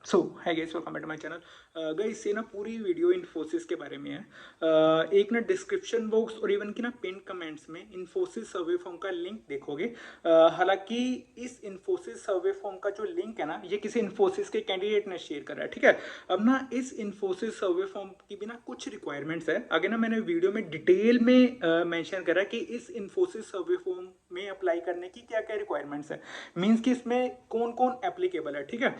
So hi guys, welcome back to my channel. Guys, ये ना पूरी वीडियो इन्फोसिस के बारे में है। एक ना डिस्क्रिप्शन बॉक्स और इवन की ना पिन कमेंट्स में इन्फोसिस सर्वे फॉर्म का लिंक देखोगे। हालांकि इस इन्फोसिस सर्वे फॉर्म का जो लिंक है ना, ये किसी इन्फोसिस के कैंडिडेट ने शेयर करा है, ठीक है। अब ना इस इन्फोसिस सर्वे फॉर्म की भी ना कुछ रिक्वायरमेंट्स है। आगे ना मैंने वीडियो में डिटेल में मेंशन करा कि इस इन्फोसिस सर्वे फॉर्म में अप्लाई करने की क्या क्या रिक्वायरमेंट्स है, मीन्स कि इसमें कौन कौन एप्लीकेबल है, ठीक है।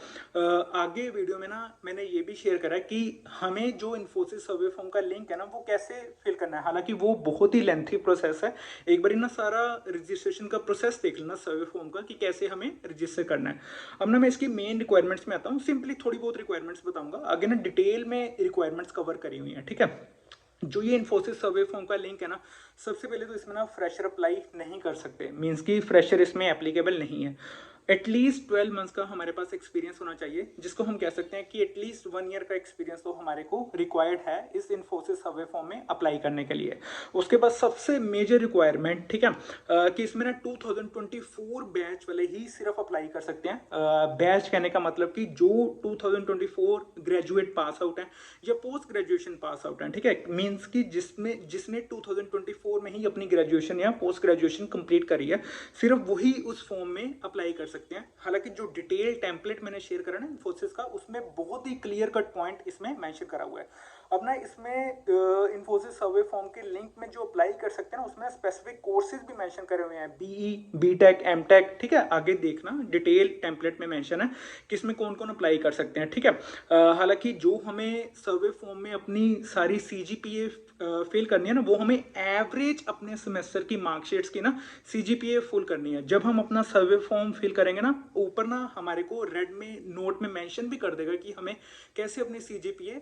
आगे वीडियो में ना मैंने ये भी शेयर करा कि हमें जो इन्फोसिस सर्वे फॉर्म का लिंक है ना, वो कैसे फिल करना है। हालांकि वो बहुत ही लेंथी प्रोसेस है। एक बार ना सारा रजिस्ट्रेशन का प्रोसेस देख लेना सर्वे फॉर्म का कि कैसे हमें रजिस्टर करना है। अब ना मैं इसकी मेन रिक्वायरमेंट्स में आता हूँ, सिंपली थोड़ी बहुत रिक्वायरमेंट्स बताऊंगा। आगे ना डिटेल में रिक्वायरमेंट्स कवर करी हुई है, ठीक है। जो ये इन्फोसिस सर्वे फॉर्म का लिंक है ना, सबसे पहले तो इसमें ना फ्रेशर अप्लाई नहीं कर सकते, मीन्स कि फ्रेशर इसमें एप्लीकेबल नहीं है। एटलीस्ट 12 मंथ्स का हमारे पास एक्सपीरियंस होना चाहिए, जिसको हम कह सकते हैं कि एटलीस्ट 1 ईयर का एक्सपीरियंस तो हमारे को रिक्वायर्ड है इस इन्फोसिस सर्वे फॉर्म में अप्लाई करने के लिए। उसके बाद सबसे मेजर रिक्वायरमेंट, ठीक है, कि इसमें ना 2024 बैच वाले ही सिर्फ अप्लाई कर सकते हैं। बैच कहने का मतलब कि जो 2024 ग्रेजुएट पास आउट है या पोस्ट ग्रेजुएशन पास आउट है, ठीक है। मीन्स कि जिसने 2024 में ही अपनी ग्रेजुएशन या पोस्ट ग्रेजुएशन कंप्लीट करी है, सिर्फ वही उस फॉर्म में अप्लाई कर सकते हैं। हालांकि जो डिटेल टेम्पलेट मैंने शेयर करा ना इन्फोसिस का, उसमें बहुत ही क्लियर कट पॉइंट इसमें मेंशन करा हुआ है। अब ना इसमें इन्फोसिस सर्वे फॉर्म के लिंक में जो अप्लाई कर सकते हैं ना, उसमें स्पेसिफिक कोर्सेज भी मेंशन करे हुए हैं, बीई, बीटेक, एमटेक, ठीक है। आगे देखना डिटेल टेम्पलेट में मेंशन है कि इसमें कौन कौन अप्लाई कर सकते हैं, ठीक है। हालांकि जो हमें सर्वे फॉर्म में अपनी सारी सीजीपीए फेल करनी है ना, वो हमें एवरेज अपने सेमेस्टर की मार्कशीट्स की ना सीजीपीए फुल करनी है। जब हम अपना सर्वे फॉर्म फिल करेंगे ना, ऊपर ना हमारे को रेड में नोट में मेंशन भी कर देगा कि हमें कैसे अपनी सीजीपीए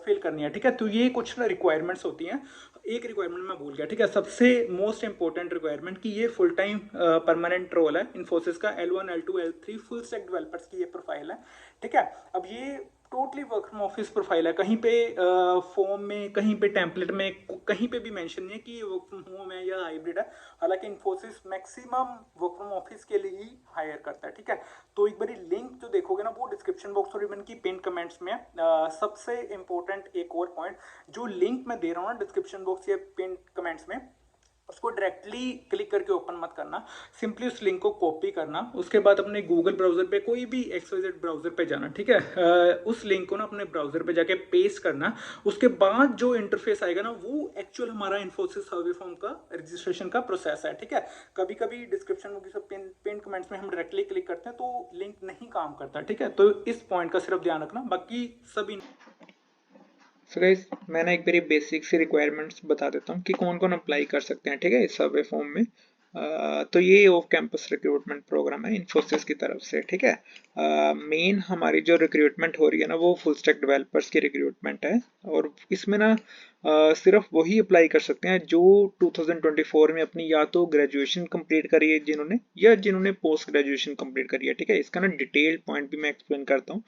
फिल करनी है, ठीक है। तो ये कुछ ना रिक्वायरमेंट्स होती हैं। एक रिक्वायरमेंट मैं भूल गया, ठीक है, सबसे मोस्ट इंपॉर्टेंट रिक्वायरमेंट कि ये फुल टाइम परमानेंट रोल है इन्फोसिस का। L1 L2 L3 full stack developers की ये प्रोफाइल है, ठीक है। अब ये totally work from office profile है। कहीं पे फॉर्म में, कहीं पे टेम्पलेट में, कहीं पे भी मेंशन नहीं है कि ये वर्क फ्रॉम होम है या हाइब्रिड है। हालांकि Infosys maximum work from office के लिए ही हायर करता है, ठीक है। तो एक बार लिंक जो देखोगे ना, वो डिस्क्रिप्शन बॉक्स और इवन की पिन कमेंट्स में सबसे इंपॉर्टेंट एक और पॉइंट, जो लिंक मैं दे रहा हूँ ना डिस्क्रिप्शन बॉक्स या पिन कमेंट्स में, उसको डायरेक्टली क्लिक करके ओपन मत करना। सिंपली उस लिंक को कॉपी करना, उसके बाद अपने गूगल ब्राउजर पे, कोई भी XYZ ब्राउजर पे जाना, ठीक है। उस लिंक को ना अपने ब्राउजर पे जाके पेस्ट करना। उसके बाद जो इंटरफेस आएगा ना, वो एक्चुअल हमारा इन्फोसिस सर्वे फॉर्म का रजिस्ट्रेशन का प्रोसेस है, ठीक है। कभी कभी डिस्क्रिप्शन की सब पिन कमेंट्स में हम डायरेक्टली क्लिक करते हैं तो लिंक नहीं काम करता, ठीक है। तो इस पॉइंट का सिर्फ ध्यान रखना, बाकी सभी। सो गाइस, मैं ना एक बारी बेसिक सी रिक्वायरमेंट्स बता देता हूँ कि कौन कौन अप्लाई कर सकते हैं, ठीक है, इस सर्वे फॉर्म में। तो ये ऑफ कैंपस रिक्रूटमेंट प्रोग्राम है इन्फोसिस की तरफ से, ठीक है। मेन हमारी जो रिक्रूटमेंट हो रही है ना, वो फुल स्टैक डेवलपर्स की रिक्रूटमेंट है। और इसमें ना सिर्फ वही अप्लाई कर सकते हैं जो 2024 में अपनी या तो ग्रेजुएशन कंप्लीट करी है जिन्होंने, या जिन्होंने पोस्ट ग्रेजुएशन कंप्लीट करी है, ठीक है। इसका ना डिटेल पॉइंट भी मैं एक्सप्लेन करता हूँ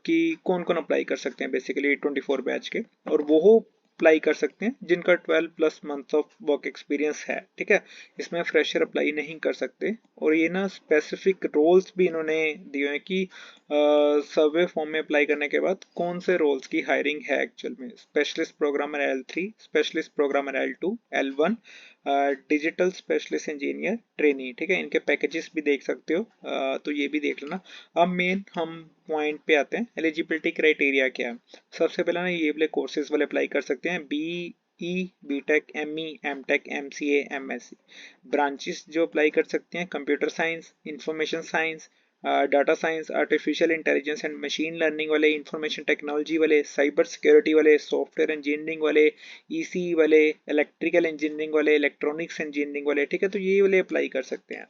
कि कौन कौन अप्लाई कर सकते हैं बेसिकली 24 बैच के। और वो अप्लाई कर सकते हैं जिनका 12+ मंथ ऑफ वर्क एक्सपीरियंस है, ठीक है। इसमें फ्रेशर अप्लाई नहीं कर सकते। और ये ना स्पेसिफिक रोल्स भी इन्होंने दिए हैं कि सर्वे फॉर्म में अप्लाई करने के बाद कौन से रोल्स की हायरिंग है एक्चुअल में। Specialist programmer L3, specialist programmer L2, L1, digital specialist engineer trainee, ठीक है। इनके पैकेजेस भी देख सकते हो, तो ये भी देख लेना। अब मेन हम पॉइंट पे आते हैं, एलिजिबिलिटी क्राइटेरिया क्या है। सबसे पहले ना ये वाले कोर्सेज वाले अप्लाई कर सकते हैं, BE, BTech, ME, MTech, MCA, MSc। Branches जो अप्लाई कर सकते हैं, computer science, information science, data science, artificial intelligence and machine learning वाले, इंफॉर्मेशन टेक्नोलॉजी वाले, साइबर सिक्योरिटी वाले, सॉफ्टवेयर इंजीनियरिंग वाले, EC वाले, इलेक्ट्रिकल इंजीनियरिंग वाले, इलेक्ट्रॉनिक्स इंजीनियरिंग वाले, ठीक है। तो ये वाले अप्लाई कर सकते हैं।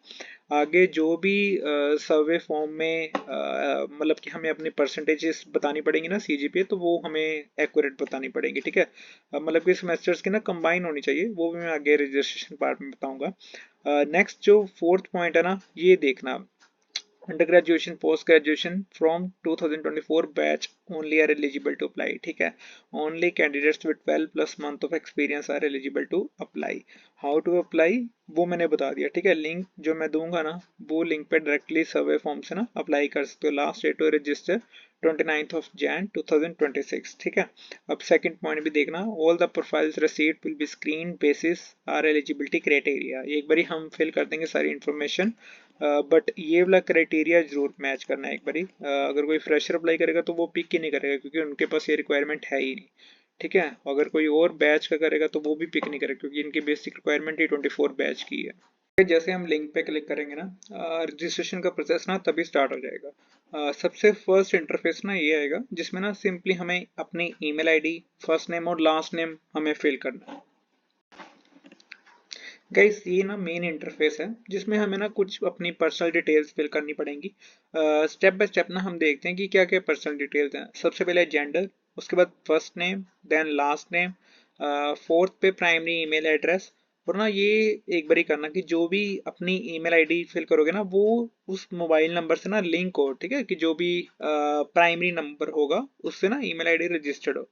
आगे जो भी सर्वे फॉर्म में मतलब कि हमें अपनी परसेंटेजेस बतानी पड़ेंगी ना सीजीपीए, तो वो हमें एक्यूरेट बतानी पड़ेंगी, ठीक है। मतलब कि सेमेस्टर्स की ना कंबाइन होनी चाहिए, वो भी मैं आगे रजिस्ट्रेशन पार्ट में बताऊंगा। नेक्स्ट जो फोर्थ पॉइंट है ना, ये देखना under graduation post graduation from 2024 batch only are eligible to apply, ठीक है। Only candidates with 12 plus month of experience are eligible to apply. How to apply वो मैंने बता दिया, ठीक है। लिंक जो मैं दूंगा ना, वो लिंक पे डायरेक्टली सर्वे फॉर्म से ना अप्लाई कर सकते हो। Last date to register 29th of Jan 2026, ठीक है। अब सेकंड पॉइंट भी देखना, all the profiles received will be screen basis are eligibility criteria. एक बारी हम फिल कर देंगे सारी इन्फॉर्मेशन, बट ये वाला क्राइटेरिया जरूर मैच करना है एक बारी। अगर कोई फ्रेशर अप्लाई करेगा तो वो पिक ही नहीं करेगा, क्योंकि उनके पास ये रिक्वायरमेंट है ही नहीं, ठीक है। अगर कोई और बैच का करेगा तो वो भी पिक नहीं करेगा, क्योंकि इनकी बेसिक रिक्वायरमेंट ही 24 बैच की है। जैसे हम लिंक पे क्लिक करेंगे ना, रजिस्ट्रेशन का प्रोसेस ना तभी स्टार्ट हो जाएगा। सबसे फर्स्ट इंटरफेस ना ये आएगा, जिसमें ना सिंपली हमें अपनी ईमेल आईडी, फर्स्ट नेम और लास्ट नेम हमें फिल करना है। गाइस ये ना मेन इंटरफेस है, जिसमें हमें ना कुछ अपनी पर्सनल डिटेल्स फिल करनी पड़ेंगी। स्टेप बाय स्टेप ना हम देखते हैं कि क्या क्या पर्सनल डिटेल्स हैं। सबसे पहले जेंडर, उसके बाद first name, then last name, fourth पे प्राइमरी ईमेल एड्रेस। और ना ये एक बारी करना कि जो भी अपनी ईमेल आईडी फिल करोगे ना, वो उस मोबाइल नंबर से ना लिंक हो, ठीक है। कि जो भी प्राइमरी नंबर होगा उससे ना ईमेल आईडी रजिस्टर्ड हो।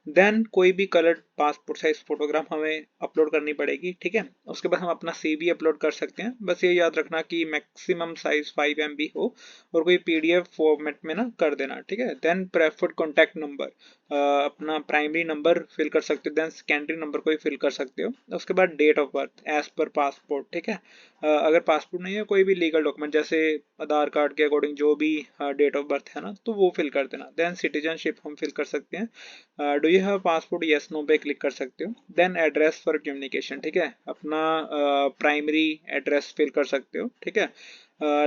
देन कोई भी कलर्ड पासपोर्ट साइज फोटोग्राफ हमें अपलोड करनी पड़ेगी, ठीक है। उसके बाद हम अपना सीवी अपलोड कर सकते हैं। बस ये याद रखना कि मैक्सिमम साइज 5 MB हो, और कोई पीडीएफ फॉर्मेट में ना कर देना, ठीक है। देन प्रेफर्ड कॉन्टैक्ट नंबर, अपना प्राइमरी नंबर फिल कर सकते हो, देन सेकेंडरी नंबर को भी फिल कर सकते हो। उसके बाद डेट ऑफ बर्थ एज पर पासपोर्ट, ठीक है। अगर पासपोर्ट नहीं है, कोई भी लीगल डॉक्यूमेंट जैसे आधार कार्ड के अकॉर्डिंग जो भी डेट ऑफ बर्थ है ना, तो वो फिल कर देना। देन सिटीजनशिप हम फिल कर सकते हैं, do you have passport, yes no पे क्लिक कर सकते हो। देन एड्रेस फॉर कम्युनिकेशन, ठीक है। अपना प्राइमरी एड्रेस फिल कर सकते हो, ठीक है।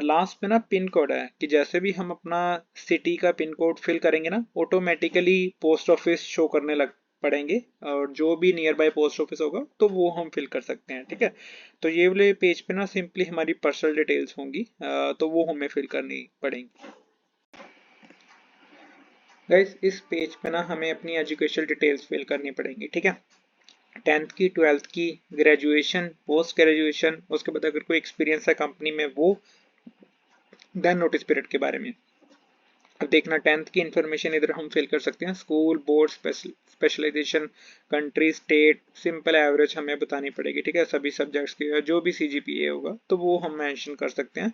लास्ट में ना पिन कोड है, कि जैसे भी हम अपना सिटी का पिन कोड फिल करेंगे ना, ऑटोमेटिकली पोस्ट ऑफिस शो करने लग पड़ेंगे, और जो भी नियर बाय पोस्ट ऑफिस होगा तो वो हम फिल कर सकते हैं, ठीक है। तो ये वाले पेज पे ना सिंपली हमारी पर्सनल डिटेल्स होंगी, तो वो हमें फिल करनी पड़ेंगी। गाइस इस पेज पे ना हमें अपनी एजुकेशनल डिटेल्स फिल करनी पड़ेंगी, ठीक है। 10th की, 12th की, ग्रेजुएशन, पोस्ट ग्रेजुएशन, उसके बाद अगर कोई एक्सपीरियंस है कंपनी में वो, देन नोटिस पीरियड के बारे में। अब देखना 10th की इंफॉर्मेशन इधर हम फिल कर सकते हैं, school, board, specialisation, country, state, simple average हमें बतानी पड़ेगी, ठीक है। सभी सब्जेक्ट्स की जो भी सीजीपीए होगा तो वो हम मेंशन कर सकते हैं।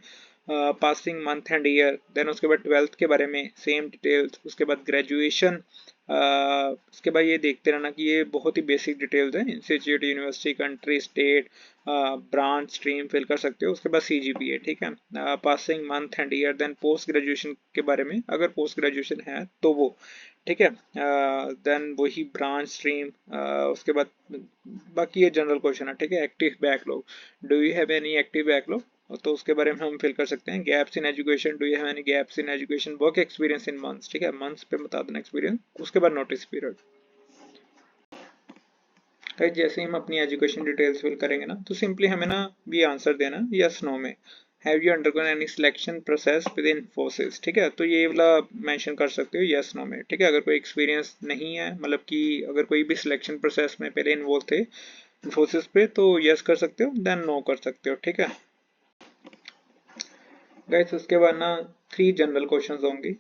Passing month and year, then उसके बाद 12th के बारे में सेम डिटेल्स, उसके बाद ग्रेजुएशन। उसके बाद ये देखते रहना कि ये बहुत ही बेसिक डिटेल्स हैं, institute, university, country, state, branch, stream fill कर सकते हो। उसके बाद सीजीपीए, ठीक है। Passing month and year, then post graduation के बारे में, अगर पोस्ट ग्रेजुएशन है तो वो, ठीक है। देन वही ब्रांच, स्ट्रीम, उसके बाद बाकी ये जनरल क्वेश्चन है, ठीक है। Active backlog, do you have any active backlog, तो उसके बारे में हम फिल कर सकते हैं। Gaps in education, do you have any gaps in education, work experience in months, ठीक है। मंथ्स पे बता देना एक्सपीरियंस। उसके बाद नोटिस पीरियड। गाइस जैसे ही हम अपनी एजुकेशन डिटेल्स फिल करेंगे ना, तो सिंपली हमें ना ये आंसर देना यस नो में। Have you undergone any selection process with Infosys, ठीक है। तो ये वाला मेंशन कर सकते हो यस नो में, ठीक है। अगर कोई एक्सपीरियंस नहीं है, मतलब कि अगर कोई भी सिलेक्शन प्रोसेस में पहले इन्वॉल्व थे इन्फोसिस पे, तो यस कर सकते हो, देन नो कर सकते हो, ठीक है। गाइस उसके बाद ना 3 जनरल क्वेश्चंस होंगे,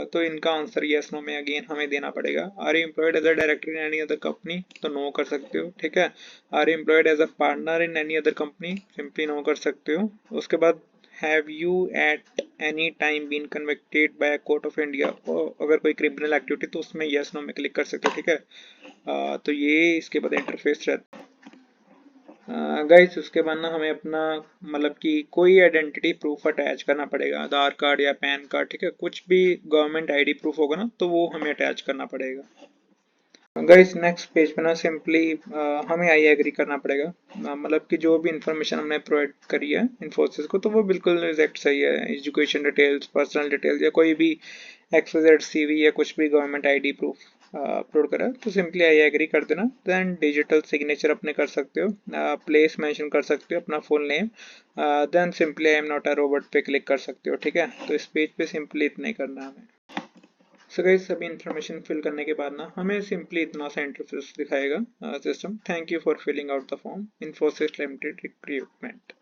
तो इनका आंसर यस नो में अगेन हमें देना पड़ेगा। Are you employed as a director in any other company, तो नो कर सकते हो, ठीक है। Are you employed as a partner in any other company, simply no कर सकते हो। उसके बाद have you at any time been convicted by court of India, अगर कोई क्रिमिनल एक्टिविटी तो उसमें यस नो में क्लिक कर सकते हो, ठीक है। तो ये इसके बाद इंटरफेस रहता है। गाइस उसके बाद ना हमें अपना, मतलब कि कोई आइडेंटिटी प्रूफ अटैच करना पड़ेगा, आधार कार्ड या पैन कार्ड, ठीक है। कुछ भी गवर्नमेंट आईडी प्रूफ होगा ना, तो वो हमें अटैच करना पड़ेगा। गाइस नेक्स्ट पेज पे ना सिंपली हमें आई एग्री करना पड़ेगा, मतलब कि जो भी इंफॉर्मेशन हमने प्रोवाइड करी है इन्फोसिस को, तो वो बिल्कुल एग्जैक्ट सही है। एजुकेशन डिटेल्स, पर्सनल डिटेल्स, या कोई भी एक्सवाइजेड सीवी या कुछ भी गवर्नमेंट आईडी प्रूफ अपलोड करा, तो सिंपली आई एग्री कर देना। देन डिजिटल सिग्नेचर अपने कर सकते हो, प्लेस मेंशन कर सकते हो अपना full name, then simply I am not a robot पे क्लिक कर सकते हो, ठीक है। तो इस पेज पे सिंपली इतना ही करना है हमें। सो गाइस सभी इन्फॉर्मेशन फिल करने के बाद ना हमें सिंपली इतना सा इंटरफेस दिखाएगा system, thank you for filling out the form, Infosys limited recruitment.